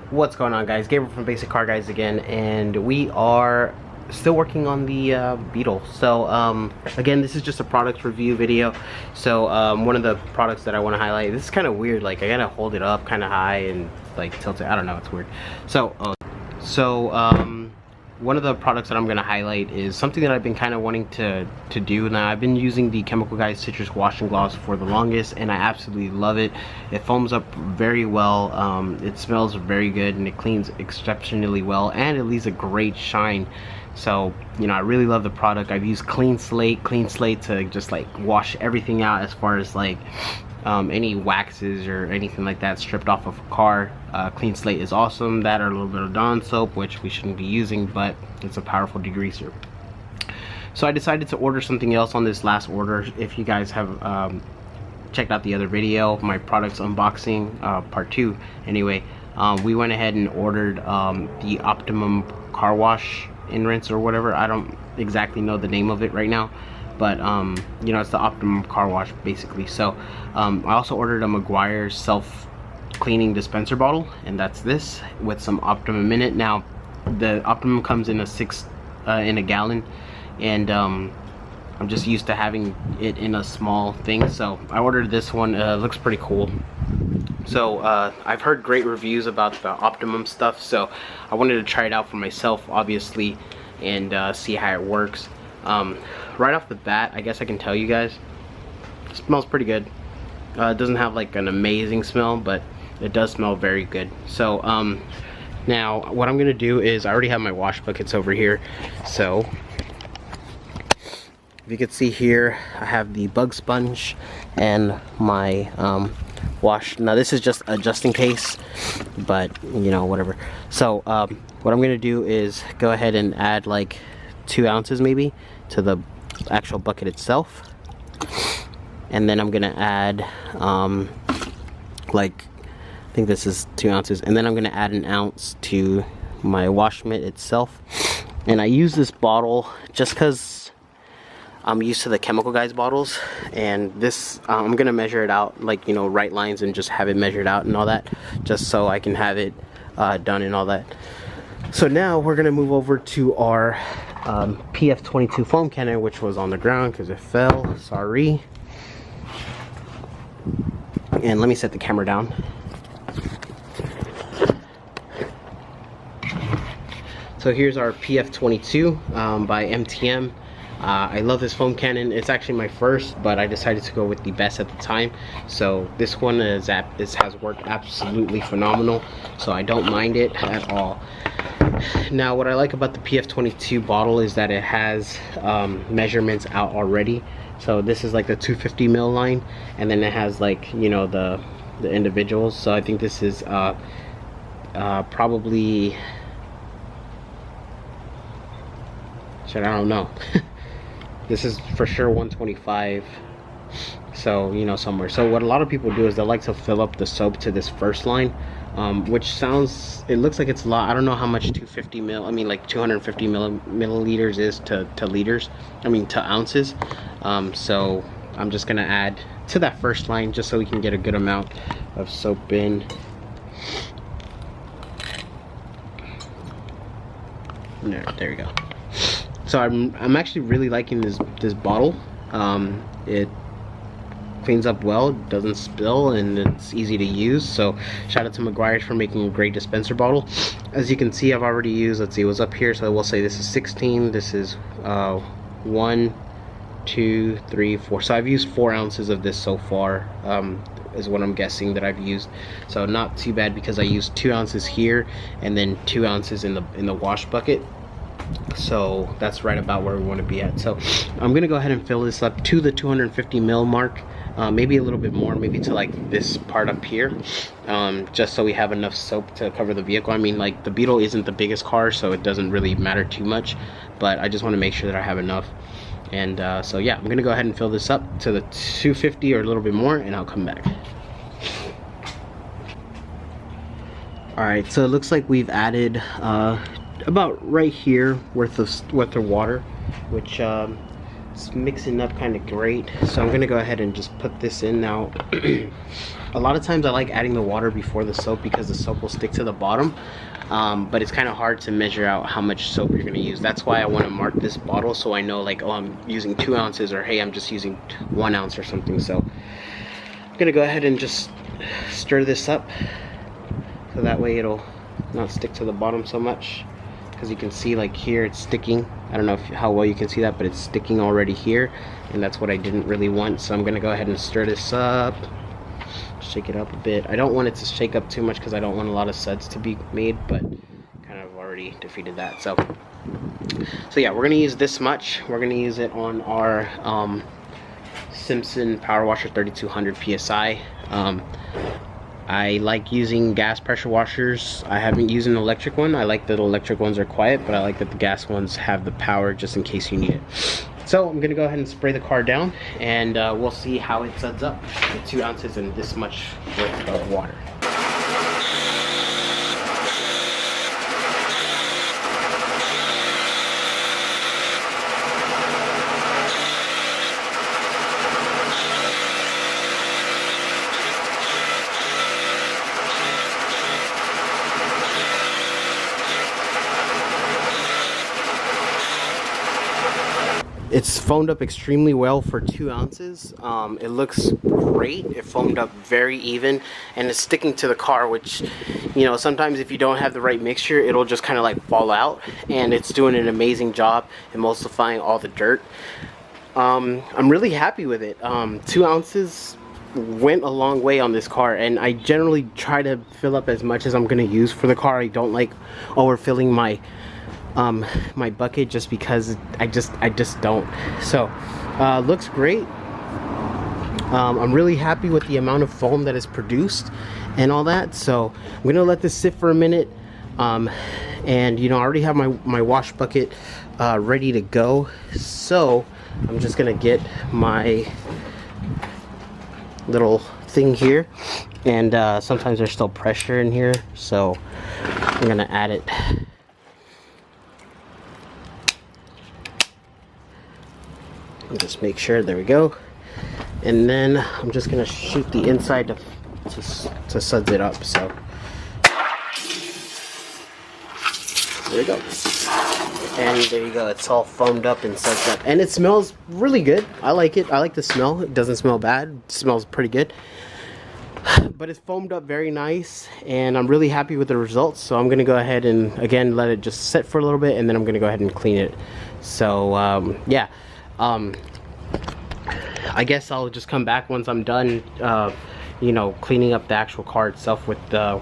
What's going on, guys? Gabriel from Basic Car Guys again, and we are still working on the Beetle. So again, this is just a product review video. So one of the products that I want to highlight, this is kind of weird, like I gotta hold it up kind of high and like tilt it, I don't know, it's weird. So one of the products that I'm going to highlight is something that I've been kind of wanting to do. Now, I've been using the Chemical Guys Citrus Washing Gloss for the longest, and I absolutely love it. It foams up very well, it smells very good, and it cleans exceptionally well, and it leaves a great shine. So, you know, I really love the product. I've used Clean Slate to just like wash everything out as far as like any waxes or anything like that stripped off of a car. Clean Slate is awesome. That or a little bit of Dawn soap, which we shouldn't be using, but it's a powerful degreaser. So I decided to order something else on this last order. If you guys have checked out the other video, my products unboxing part 2 anyway, we went ahead and ordered the Optimum Car Wash in rinse or whatever. I don't exactly know the name of it right now, but you know, it's the Optimum Car Wash basically. So I also ordered a Meguiar's self-cleaning dispenser bottle, and that's this with some Optimum in it. Now the Optimum comes in a gallon, and I'm just used to having it in a small thing, so I ordered this one. Looks pretty cool. So I've heard great reviews about the Optimum stuff, so I wanted to try it out for myself, obviously, and see how it works. Right off the bat, I guess I can tell you guys, it smells pretty good. It doesn't have like an amazing smell, but it does smell very good. So now what I'm gonna do is, I already have my wash buckets over here. So if you can see here, I have the bug sponge and my wash. Now this is just in case, but you know, whatever. So what I'm gonna do is go ahead and add like 2 ounces maybe to the actual bucket itself, and then I'm gonna add like, I think this is 2 ounces, and then I'm gonna add 1 ounce to my wash mitt itself. And I use this bottle just because I'm used to the Chemical Guys bottles, and this I'm gonna measure it out, like, you know, right lines, and just have it measured out and all that, just so I can have it done and all that. So now we're gonna move over to our PF22 foam cannon, which was on the ground because it fell, sorry. And let me set the camera down. So here's our PF22 by MTM. I love this foam cannon. It's actually my first, but I decided to go with the best at the time. So this one has worked absolutely phenomenal, so I don't mind it at all. Now what I like about the PF22 bottle is that it has measurements out already. So this is like the 250 ml line, and then it has, like, you know, the individuals. So I think this is probably, shit, I don't know. This is for sure 125, so, you know, somewhere. So what a lot of people do is they like to fill up the soap to this first line, which sounds, it looks like it's a lot. I don't know how much 250 milliliters is to liters, I mean to ounces. So I'm just gonna add to that first line just so we can get a good amount of soap in. There we go. So I'm actually really liking this bottle. It cleans up well, doesn't spill, and it's easy to use. So shout out to Meguiar's for making a great dispenser bottle. As you can see, I've already used, let's see, it was up here, so we'll say this is 16. This is 1, 2, 3, 4. So I've used 4 ounces of this so far, is what I'm guessing that I've used. So not too bad, because I used 2 ounces here and then 2 ounces in the wash bucket. So that's right about where we want to be at. So I'm gonna go ahead and fill this up to the 250 ml mark, maybe a little bit more, maybe to like this part up here, just so we have enough soap to cover the vehicle. I mean, like, the Beetle isn't the biggest car, so it doesn't really matter too much, but I just want to make sure that I have enough. And so yeah, I'm gonna go ahead and fill this up to the 250 or a little bit more, and I'll come back. Alright, so it looks like we've added about right here worth of water, which It's mixing up kind of great, so I'm gonna go ahead and just put this in now. A lot of times I like adding the water before the soap because the soap will stick to the bottom, but it's kind of hard to measure out how much soap you're gonna use. That's why I want to mark this bottle so I know, like, oh, I'm using 2 ounces, or hey, I'm just using 1 ounce or something. So I'm gonna go ahead and just stir this up so that way it'll not stick to the bottom so much, because you can see, like, here it's sticking. I don't know how well you can see that, but it's sticking already here, and that's what I didn't really want. So I'm gonna go ahead and stir this up, shake it up a bit. I don't want it to shake up too much because I don't want a lot of suds to be made, but kind of already defeated that. So yeah, we're gonna use this much. We're gonna use it on our Simpson Power Washer 3200 PSI. I like using gas pressure washers. I haven't used an electric one. I like that the electric ones are quiet, but I like that the gas ones have the power just in case you need it. So I'm gonna go ahead and spray the car down, and we'll see how it suds up with 2 ounces and this much worth of water. It's foamed up extremely well for 2 ounces. It looks great. It foamed up very even, and it's sticking to the car, which, you know, sometimes if you don't have the right mixture, it'll just kind of like fall out, and it's doing an amazing job emulsifying all the dirt. I'm really happy with it. 2 ounces went a long way on this car, and I generally try to fill up as much as I'm going to use for the car. I don't like overfilling my my bucket just because I just don't. So looks great. I'm really happy with the amount of foam that is produced and all that. So I'm gonna let this sit for a minute, and you know, I already have my wash bucket ready to go. So I'm just gonna get my little thing here, and sometimes there's still pressure in here, so I'm gonna add it. And just make sure, there we go. And then I'm just gonna shoot the inside to suds it up. So there we go. And there you go, it's all foamed up and suds up. And it smells really good. I like it. I like the smell. It doesn't smell bad. It smells pretty good. But it's foamed up very nice, and I'm really happy with the results. So I'm gonna go ahead and again let it just sit for a little bit, and then I'm gonna go ahead and clean it. So yeah. I guess I'll just come back once I'm done, you know, cleaning up the actual car itself with the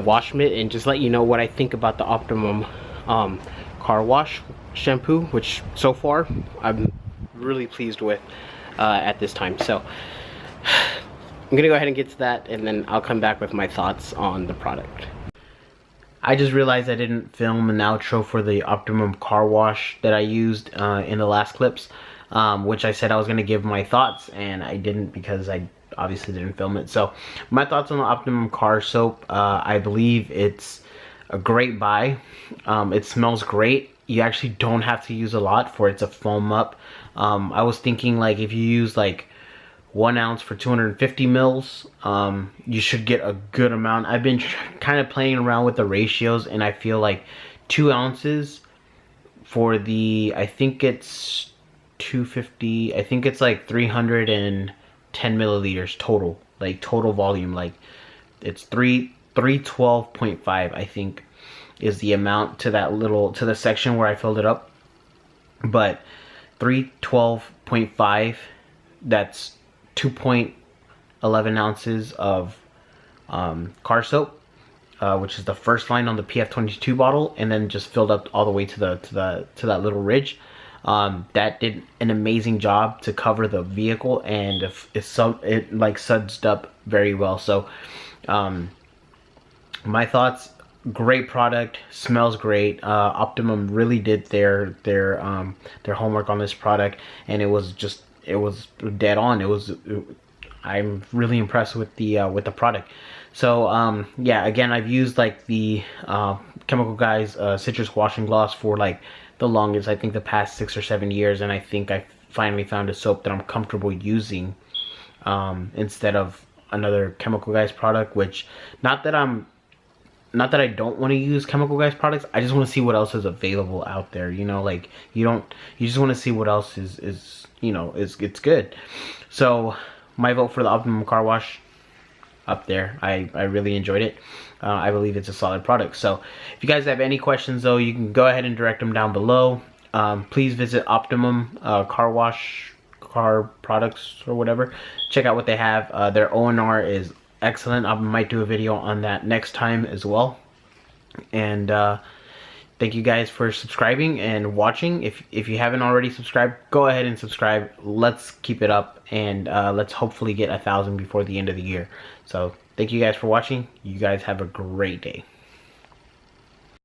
wash mitt, and just let you know what I think about the Optimum Car Wash shampoo, which so far I'm really pleased with at this time. So I'm gonna go ahead and get to that, and then I'll come back with my thoughts on the product. I just realized I didn't film an outro for the Optimum Car Wash that I used in the last clips, which I said I was going to give my thoughts, and I didn't because I obviously didn't film it. So my thoughts on the Optimum Car Soap, I believe it's a great buy. It smells great. You actually don't have to use a lot for it to foam up. I was thinking, like, if you use like 1 ounce for 250 mils, you should get a good amount. I've been kind of playing around with the ratios, and I feel like 2 ounces for the, I think it's 250, I think it's like 310 milliliters total, like total volume. Like it's 312.5, I think is the amount to that little, to the section where I filled it up. But 312.5, that's 2.11 ounces of car soap, which is the first line on the PF22 bottle, and then just filled up all the way to that little ridge. That did an amazing job to cover the vehicle, and it like sudsed up very well. So my thoughts: great product, smells great. Optimum really did their homework on this product, and it was dead on. I'm really impressed with the product. So yeah, again, I've used like the Chemical Guys citrus washing gloss for like the longest, I think the past 6 or 7 years, and I think I finally found a soap that I'm comfortable using, instead of another Chemical Guys product. Which, not that I don't want to use Chemical Guys products, I just want to see what else is available out there, you know, like you just want to see what else is you know, it's good. So my vote for the Optimum Car Wash, up there. I really enjoyed it. I believe it's a solid product. So if you guys have any questions though, you can go ahead and direct them down below. Please visit Optimum Car Wash, car products or whatever. Check out what they have. Their ONR is excellent. I might do a video on that next time as well. And thank you guys for subscribing and watching. If you haven't already subscribed, go ahead and subscribe. Let's keep it up, and let's hopefully get 1,000 before the end of the year. So thank you guys for watching. You guys have a great day.